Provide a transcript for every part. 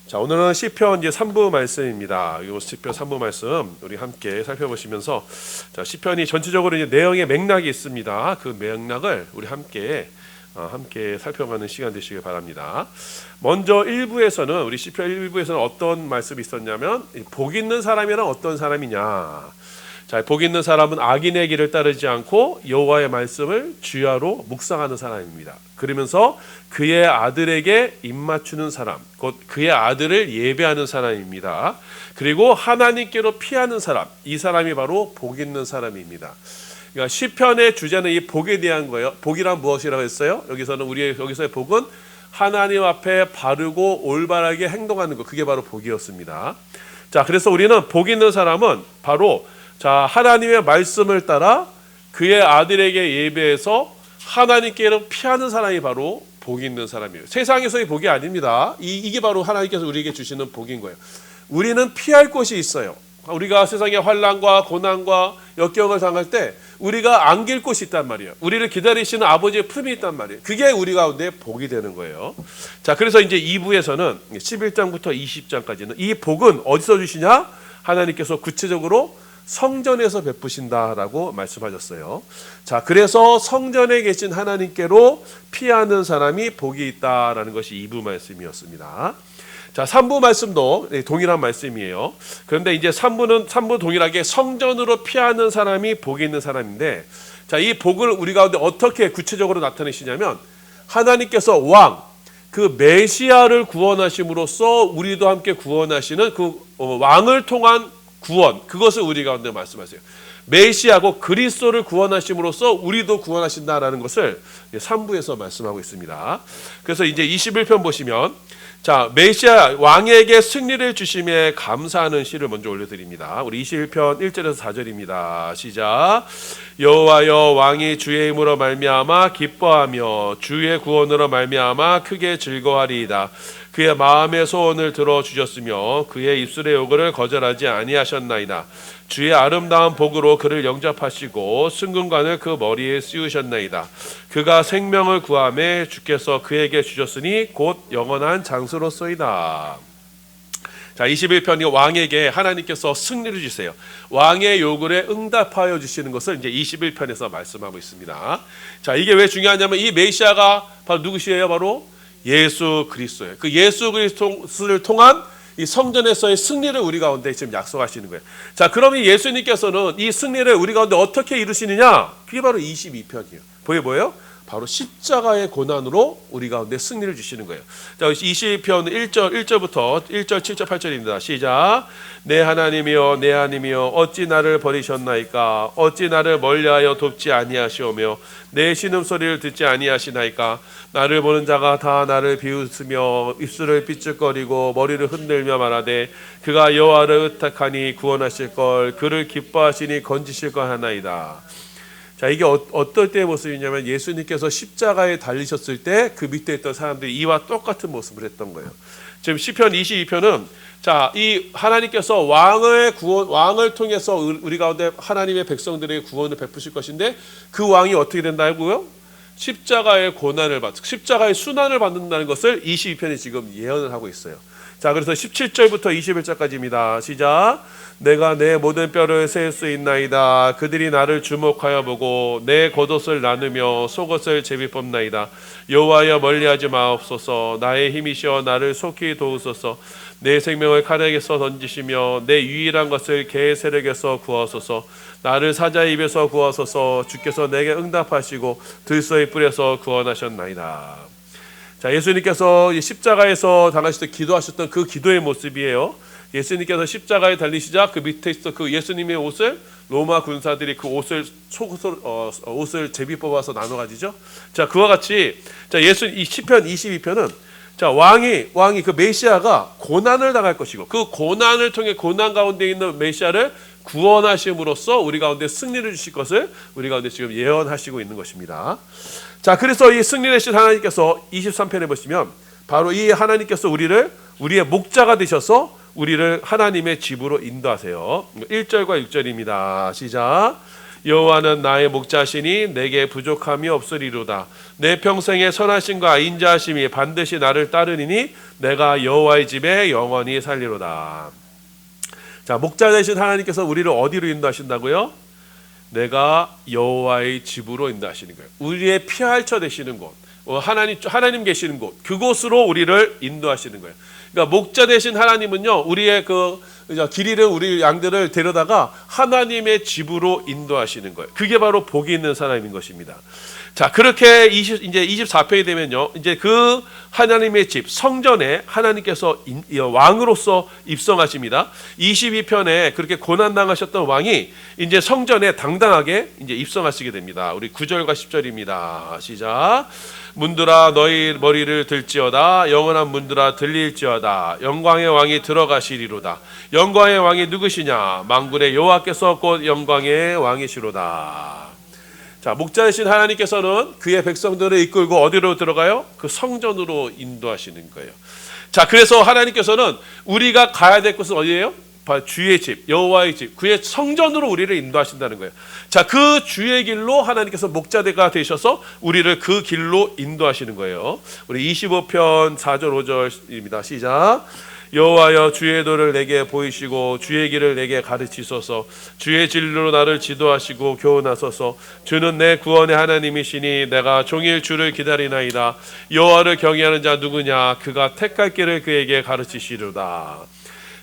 자, 오늘은 시편 이제 3부 말씀입니다. 이 시편 3부 말씀 우리 함께 살펴보시면서 자, 시편이 전체적으로 이제 내용의 맥락이 있습니다. 그 맥락을 우리 함께 살펴가는 시간 되시길 바랍니다. 먼저 1부에서는 우리 시편 1부에서는 어떤 말씀이 있었냐면 복 있는 사람이란 어떤 사람이냐. 자, 복 있는 사람은 악인의 길을 따르지 않고 여호와의 말씀을 주야로 묵상하는 사람입니다. 그러면서 그의 아들에게 입맞추는 사람, 곧 그의 아들을 예배하는 사람입니다. 그리고 하나님께로 피하는 사람, 이 사람이 바로 복 있는 사람입니다. 그러니까 시편의 주제는 이 복에 대한 거예요. 복이란 무엇이라고 했어요? 여기서의 복은 하나님 앞에 바르고 올바르게 행동하는 것, 그게 바로 복이었습니다. 자, 그래서 우리는 복 있는 사람은 바로 하나님의 말씀을 따라 그의 아들에게 예배해서 하나님께로 피하는 사람이 바로 복이 있는 사람이에요. 세상에서의 복이 아닙니다. 이게 바로 하나님께서 우리에게 주시는 복인 거예요. 우리는 피할 곳이 있어요. 우리가 세상의 환난과 고난과 역경을 당할 때 우리가 안길 곳이 있단 말이에요. 우리를 기다리시는 아버지의 품이 있단 말이에요. 그게 우리 가운데 복이 되는 거예요. 자, 그래서 이제 2부에서는 11장부터 20장까지는 이 복은 어디서 주시냐? 하나님께서 구체적으로 성전에서 베푸신다라고 말씀하셨어요. 자, 그래서 성전에 계신 하나님께로 피하는 사람이 복이 있다라는 것이 2부 말씀이었습니다. 자, 3부 말씀도 동일한 말씀이에요. 그런데 이제 3부 동일하게 성전으로 피하는 사람이 복이 있는 사람인데, 자, 이 복을 우리 가운데 어떻게 구체적으로 나타내시냐면 하나님께서 그 메시아를 구원하심으로써 우리도 함께 구원하시는 그 왕을 통한 구원, 그것을 우리 가운데 말씀하세요. 메시아고 그리스도를 구원하심으로써 우리도 구원하신다라는 것을 3부에서 말씀하고 있습니다. 그래서 이제 21편 보시면, 자, 메시아 왕에게 승리를 주심에 감사하는 시를 먼저 올려드립니다. 우리 21편 1절에서 4절입니다. 시작. 여호와여, 왕이 주의 힘으로 말미암아 기뻐하며 주의 구원으로 말미암아 크게 즐거워하리이다. 그의 마음의 소원을 들어주셨으며 그의 입술의 요구를 거절하지 아니하셨나이다. 주의 아름다운 복으로 그를 영접하시고 승금관을 그 머리에 씌우셨나이다. 그가 생명을 구하매 주께서 그에게 주셨으니 곧 영원한 장수로소이다. 자, 21편이 왕에게 하나님께서 승리를 주세요. 왕의 요구에 응답하여 주시는 것을 이제 21편에서 말씀하고 있습니다. 자, 이게 왜 중요하냐면 이 메시아가 바로 누구시에요? 바로 예수 그리스도예요. 그 예수 그리스도를 통한 이 성전에서의 승리를 우리 가운데 지금 약속하시는 거예요. 자, 그럼 이 예수님께서는 이 승리를 우리 가운데 어떻게 이루시느냐? 그게 바로 22편이에요. 그게 뭐예요? 바로 십자가의 고난으로 우리 가운데 승리를 주시는 거예요. 자, 22편 1절부터 1절, 7절, 8절입니다. 시작. 내 하나님이여, 내 하나님이여, 어찌 나를 버리셨나이까? 어찌 나를 멀리하여 돕지 아니하시오며 내 신음소리를 듣지 아니하시나이까? 나를 보는 자가 다 나를 비웃으며 입술을 삐죽거리고 머리를 흔들며 말하되 그가 여호와를 의탁하니 구원하실 걸, 그를 기뻐하시니 건지실 것 하나이다. 자, 이게 어떨 때의 모습이냐면 예수님께서 십자가에 달리셨을 때 그 밑에 있던 사람들이 이와 똑같은 모습을 했던 거예요. 지금 시편 22편은 자, 이 하나님께서 왕을 통해서 우리 가운데 하나님의 백성들에게 구원을 베푸실 것인데 그 왕이 어떻게 된다고요? 십자가의 고난을 십자가의 순환을 받는다는 것을 22편이 지금 예언을 하고 있어요. 자, 그래서 17절부터 21절까지입니다. 시작. 내가 내 모든 뼈를 셀 수 있나이다. 그들이 나를 주목하여 보고 내 겉옷을 나누며 속옷을 제비 뽑나이다. 여호와여, 멀리하지 마옵소서. 나의 힘이시여 나를 속히 도우소서. 내 생명을 칼에게서 던지시며 내 유일한 것을 개의 세력에서 구하소서. 나를 사자의 입에서 구하소서. 주께서 내게 응답하시고 들소의 뿔에서 구원하셨나이다. 자, 예수님께서 십자가에서 당하실 때 기도하셨던 그 기도의 모습이에요. 예수님께서 십자가에 달리시자 그 밑에 있어 그 예수님의 옷을 로마 군사들이 그 옷을 제비 뽑아서 나눠 가지죠. 자, 그와 같이 자, 이 시편 22편은 자, 왕이 그 메시아가 고난을 당할 것이고 그 고난을 통해 고난 가운데 있는 메시아를 구원하심으로써 우리 가운데 승리를 주실 것을 우리 가운데 지금 예언하시고 있는 것입니다. 자, 그래서 이 승리 되신 하나님께서 23편에 보시면 바로 이 하나님께서 우리의 목자가 되셔서 우리를 하나님의 집으로 인도하세요. 1절과 6절입니다. 시작. 여호와는 나의 목자시니 내게 부족함이 없으리로다. 내 평생의 선하심과 인자하심이 반드시 나를 따르니니 내가 여호와의 집에 영원히 살리로다. 자, 목자 되신 하나님께서 우리를 어디로 인도하신다고요? 내가 여호와의 집으로 인도하시는 거예요. 우리의 피할처 되시는 곳, 하나님 계시는 곳, 그곳으로 우리를 인도하시는 거예요. 그러니까 목자 되신 하나님은요, 우리의 길 잃은 우리 양들을 데려다가 하나님의 집으로 인도하시는 거예요. 그게 바로 복이 있는 사람인 것입니다. 자, 그렇게 이제 24편이 되면요, 이제 그 하나님의 집 성전에 하나님께서 왕으로서 입성하십니다. 22편에 그렇게 고난 당하셨던 왕이 이제 성전에 당당하게 이제 입성하시게 됩니다. 우리 9절과 10절입니다. 시작. 문들아 너희 머리를 들지어다. 영원한 문들아 들릴지어다. 영광의 왕이 들어가시리로다. 영광의 왕이 누구시냐? 만군의 여호와께서 곧 영광의 왕이시로다. 자, 목자이신 하나님께서는 그의 백성들을 이끌고 어디로 들어가요? 그 성전으로 인도하시는 거예요. 자, 그래서 하나님께서는 우리가 가야 될 곳은 어디예요? 주의 집, 여호와의 집, 그의 성전으로 우리를 인도하신다는 거예요. 자, 그 주의 길로 하나님께서 목자가 되셔서 우리를 그 길로 인도하시는 거예요. 우리 25편 4절 5절입니다. 시작. 여호와여 주의 도를 내게 보이시고 주의 길을 내게 가르치소서. 주의 진리로 나를 지도하시고 교훈하소서. 주는 내 구원의 하나님이시니 내가 종일 주를 기다리나이다. 여호와를 경외하는 자 누구냐? 그가 택할 길을 그에게 가르치시리로다.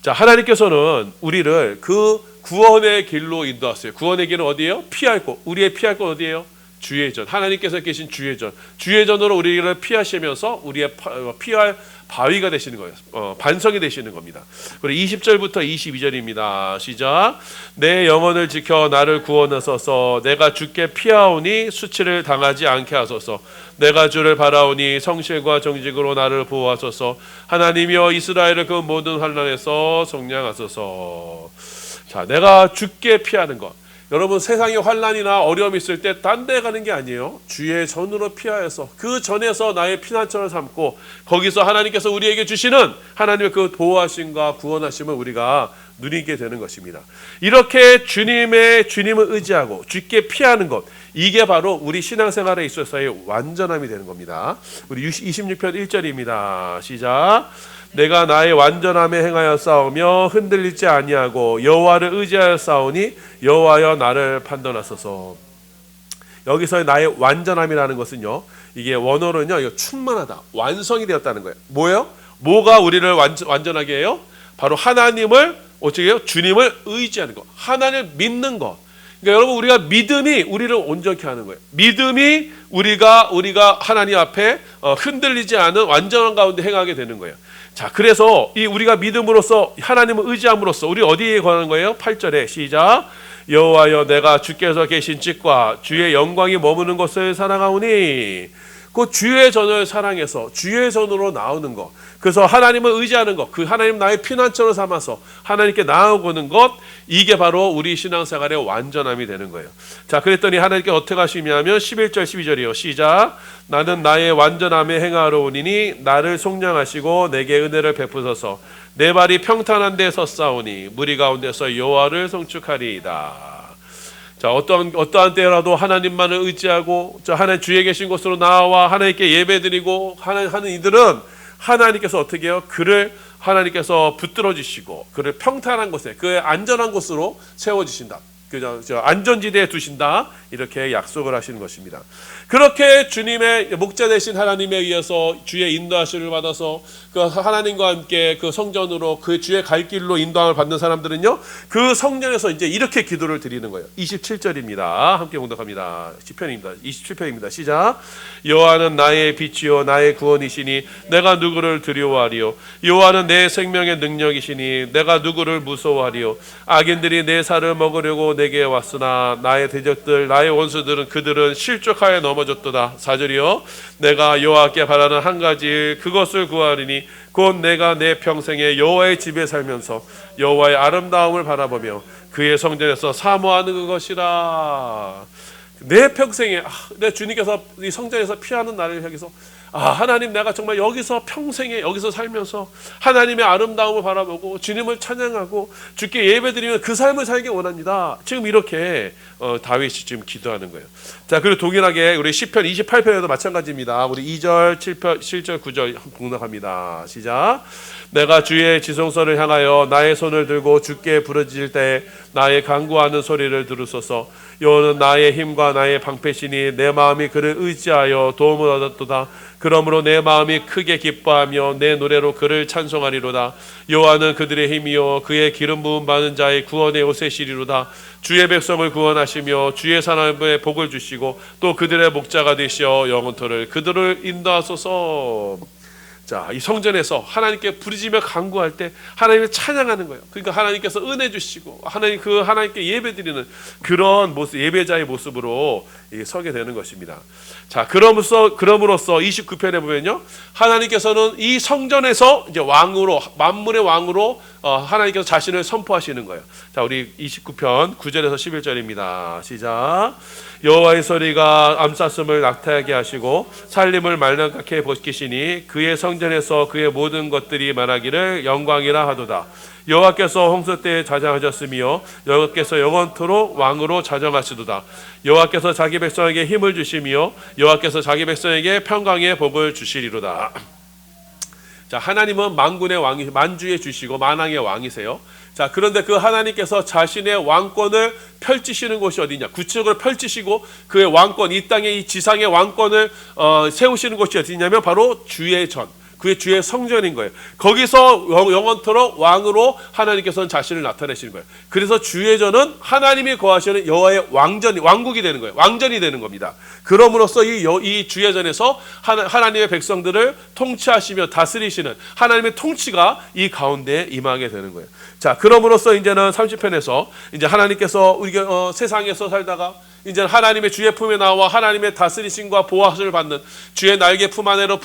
자, 하나님께서는 우리를 그 구원의 길로 인도하세요. 구원의 길은 어디예요? 피할 곳. 우리의 피할 곳 어디예요? 주의 전. 하나님께서 계신 주의 전. 주의 전으로 우리를 피하시면서 우리의 피할 바위가 되시는 거예요. 반석이 되시는 겁니다. 그리고 20절부터 22절입니다. 시작. 내 영혼을 지켜 나를 구원하소서. 내가 주께 피하오니 수치를 당하지 않게 하소서. 내가 주를 바라오니 성실과 정직으로 나를 보호하소서. 하나님이여 이스라엘을 그 모든 환난에서 속량하소서. 자, 내가 주께 피하는 것. 여러분, 세상에 환난이나 어려움이 있을 때 딴 데 가는 게 아니에요. 주의 전으로 피하여서 그 전에서 나의 피난처를 삼고 거기서 하나님께서 우리에게 주시는 하나님의 그 보호하심과 구원하심을 우리가 누리게 되는 것입니다. 이렇게 주님을 의지하고 주께 피하는 것, 이게 바로 우리 신앙생활에 있어서의 완전함이 되는 겁니다. 우리 26편 1절입니다. 시작. 내가 나의 완전함에 행하여 싸우며 흔들리지 아니하고 여호와를 의지하여 싸우니 여호와여 나를 판단하소서. 여기서의 나의 완전함이라는 것은요, 이게 원어로는요, 이거 충만하다, 완성이 되었다는 거예요. 뭐예요? 뭐가 우리를 완전하게 해요? 바로 하나님을 어떻게 해요? 주님을 의지하는 것, 하나님을 믿는 것. 그러니까 여러분, 우리가 믿음이 우리를 온전케 하는 거예요. 믿음이 우리가 하나님 앞에 흔들리지 않은 완전한 가운데 행하게 되는 거예요. 자, 그래서 이 우리가 믿음으로써 하나님을 의지함으로써 우리 어디에 관한 거예요? 8절에 시작. 여호와여 내가 주께서 계신 집과 주의 영광이 머무는 곳을 사랑하오니. 그 주의 전을 사랑해서 주의 전으로 나오는 것, 그래서 하나님을 의지하는 것, 그 하나님 나의 피난처를 삼아서 하나님께 나아오는 것, 이게 바로 우리 신앙생활의 완전함이 되는 거예요. 자, 그랬더니 하나님께 어떻게 하시냐면 11절 12절이요. 시작. 나는 나의 완전함에 행하러 오니니 나를 속량하시고 내게 은혜를 베푸소서. 내 발이 평탄한 데 섰사오니 무리 가운데서 여호와를 송축하리이다. 자, 어떠한 때라도 하나님만을 의지하고 하나님 주에 계신 곳으로 나와 하나님께 예배드리고 하는 이들은 하나님께서 어떻게 해요? 그를 하나님께서 붙들어 주시고 그를 평탄한 곳에, 그의 안전한 곳으로 세워주신다. 안전지대에 두신다. 이렇게 약속을 하시는 것입니다. 그렇게 주님의 목자 되신 하나님에 의해서 주의 인도하심을 받아서 그 하나님과 함께 그 성전으로 그 주의 갈 길로 인도함을 받는 사람들은요, 그 성전에서 이제 이렇게 기도를 드리는 거예요. 27절입니다. 함께 봉독합니다. 시편입니다. 27편입니다. 시작. 여호와는 나의 빛이요 나의 구원이시니 내가 누구를 두려워하리요. 여호와는 내 생명의 능력이시니 내가 누구를 무서워하리요. 악인들이 내 살을 먹으려고 내게 왔으나 나의 대적들 나의 원수들은 그들은 실족하여 넘어졌도다. 4절이요. 내가 여호와께 바라는 한 가지 그것을 구하리니 곧 내가 내 평생에 여호와의 집에 살면서 여호와의 아름다움을 바라보며 그의 성전에서 사모하는 그것이라. 내 평생에 내 주님께서 이 성전에서 피하는 나를 향해서 하나님, 내가 정말 여기서 평생에 여기서 살면서 하나님의 아름다움을 바라보고 주님을 찬양하고 주께 예배드리면 그 삶을 살기 원합니다. 지금 이렇게 다윗이 지금 기도하는 거예요. 자, 그리고 동일하게 우리 시편 28편에도 마찬가지입니다. 우리 2절, 7절, 9절 봉독합니다. 시작. 내가 주의 지성소를 향하여 나의 손을 들고 주께 부르짖을 때 나의 간구하는 소리를 들으소서. 여호와는 나의 힘과 나의 방패시니 내 마음이 그를 의지하여 도움을 얻었도다. 그러므로 내 마음이 크게 기뻐하며 내 노래로 그를 찬송하리로다. 여호와는 그들의 힘이요 그의 기름 부음 받은 자의 구원의 옷이시리로다. 주의 백성을 구원하시며 주의 사람에 복을 주시고 또 그들의 목자가 되시어 영원토를 그들을 인도하소서. 자, 이 성전에서 하나님께 부르짖며 간구할 때 하나님을 찬양하는 거예요. 그러니까 하나님께서 은혜 주시고 하나님께 예배드리는 그런 모습, 예배자의 모습으로 서게 되는 것입니다. 자, 그럼으로써 29편에 보면요, 하나님께서는 이 성전에서 이제 왕으로, 만물의 왕으로 하나님께서 자신을 선포하시는 거예요. 자, 우리 29편 9절에서 11절입니다. 시작. 여호와의 소리가 암사슴을 낙타하게 하시고 살림을 말랑깎게 벗기시니 그의 성전에서 그의 모든 것들이 말하기를 영광이라 하도다. 여호와께서 홍수 때에 자장하셨으며 여호와께서 영원토록 왕으로 자정하시도다. 여호와께서 자기 백성에게 힘을 주시며 여호와께서 자기 백성에게 평강의 복을 주시리로다. 자, 하나님은 만군의 왕이, 만주의 주시고 만왕의 왕이세요. 자, 그런데 그 하나님께서 자신의 왕권을 펼치시는 곳이 어디냐? 구체적으로 펼치시고 그의 왕권, 이 땅의 이 지상의 왕권을 세우시는 곳이 어디냐면 바로 주의 전, 그의 주의 성전인 거예요. 거기서 영원토록 왕으로 하나님께서는 자신을 나타내시는 거예요. 그래서 주의 전은 하나님이 거하시는 여호와의 왕국이 되는 거예요. 왕전이 되는 겁니다. 그럼으로써 이 주의 전에서 하나님의 백성들을 통치하시며 다스리시는 하나님의 통치가 이 가운데에 임하게 되는 거예요. 자, 그럼으로써 이제는 30편에서 이제 하나님께서 우리가 세상에서 살다가 이제 하나님의 주의 품에 나와 하나님의 다스리심과 보호하심을 받는 주의 날개 품 안에로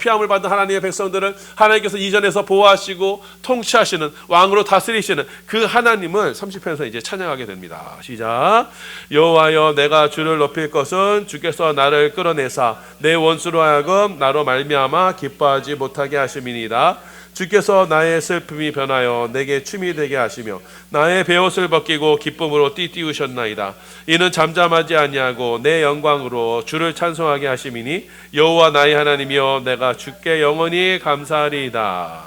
피함을 받는 하나님의 백성들을 하나님께서 이전에서 보호하시고 통치하시는 왕으로 다스리시는 그 하나님을 30편에서 이제 찬양하게 됩니다. 시작. 여호와여, 내가 주를 높일 것은 주께서 나를 끌어내사 내 원수로 하여금 나로 말미암아 기뻐하지 못하게 하심이니이다. 주께서 나의 슬픔이 변하여 내게 춤이 되게 하시며 나의 베옷을 벗기고 기쁨으로 띠띠우셨나이다. 이는 잠잠하지 아니하고 내 영광으로 주를 찬송하게 하심이니 여호와 나의 하나님이여 내가 주께 영원히 감사하리이다.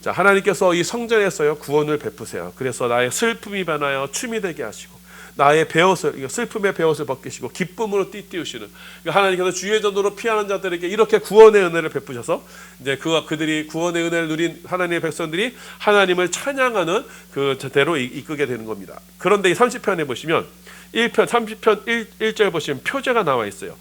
자, 하나님께서 이 성전에서요 구원을 베푸세요. 그래서 나의 슬픔이 변하여 춤이 되게 하시고 나의 베옷을, 슬픔의 베옷을 벗기시고 기쁨으로 띠띠우시는, 하나님께서 주의 전으로 피하는 자들에게 이렇게 구원의 은혜를 베푸셔서 이제 그들이 구원의 은혜를 누린 하나님의 백성들이 하나님을 찬양하는 그 대로 이끄게 되는 겁니다. 그런데 이 30편에 보시면 30편 1절 보시면 표제가 나와 있어요.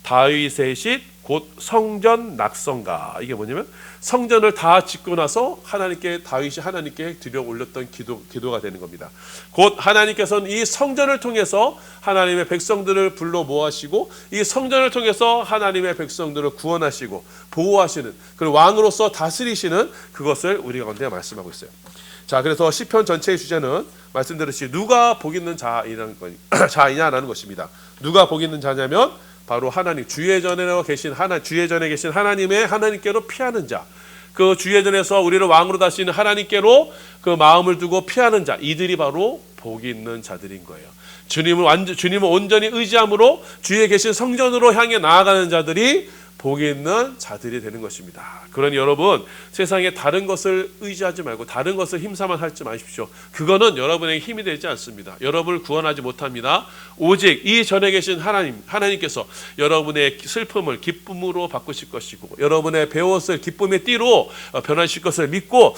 다윗의 씰 곧 성전 낙성가. 이게 뭐냐면 성전을 다 짓고 나서 다윗이 하나님께 들여 올렸던 기도가 되는 겁니다. 곧 하나님께서는 이 성전을 통해서 하나님의 백성들을 불러 모아시고 이 성전을 통해서 하나님의 백성들을 구원하시고 보호하시는, 그리고 왕으로서 다스리시는 그것을 우리 가운데 말씀하고 있어요. 자, 그래서 시편 전체의 주제는 말씀드렸듯이 누가 복 있는 자이냐라는 것입니다. 누가 복 있는 자냐면 바로 하나님, 주의 전에 계신 하나님께로 피하는 자, 그 주의 전에서 우리를 왕으로 다스리는 하나님께로 그 마음을 두고 피하는 자, 이들이 바로 복이 있는 자들인 거예요. 주님을 온전히 의지함으로 주에 계신 성전으로 향해 나아가는 자들이 복이 있는 자들이 되는 것입니다. 그러니 여러분, 세상에 다른 것을 의지하지 말고 다른 것을 힘삼아 살지 마십시오. 그거는 여러분에게 힘이 되지 않습니다. 여러분을 구원하지 못합니다. 오직 이 전에 계신 하나님께서 여러분의 슬픔을 기쁨으로 바꾸실 것이고 여러분의 베옷을 기쁨의 띠로 변화하실 것을 믿고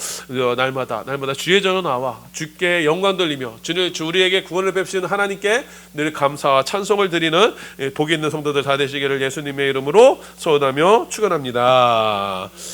날마다 주의 전으로 나와 주께 영광 돌리며 우리에게 구원을 베푸시는 하나님께 늘 감사와 찬송을 드리는 복이 있는 성도들 다 되시기를 예수님의 이름으로 소원하며 축원합니다.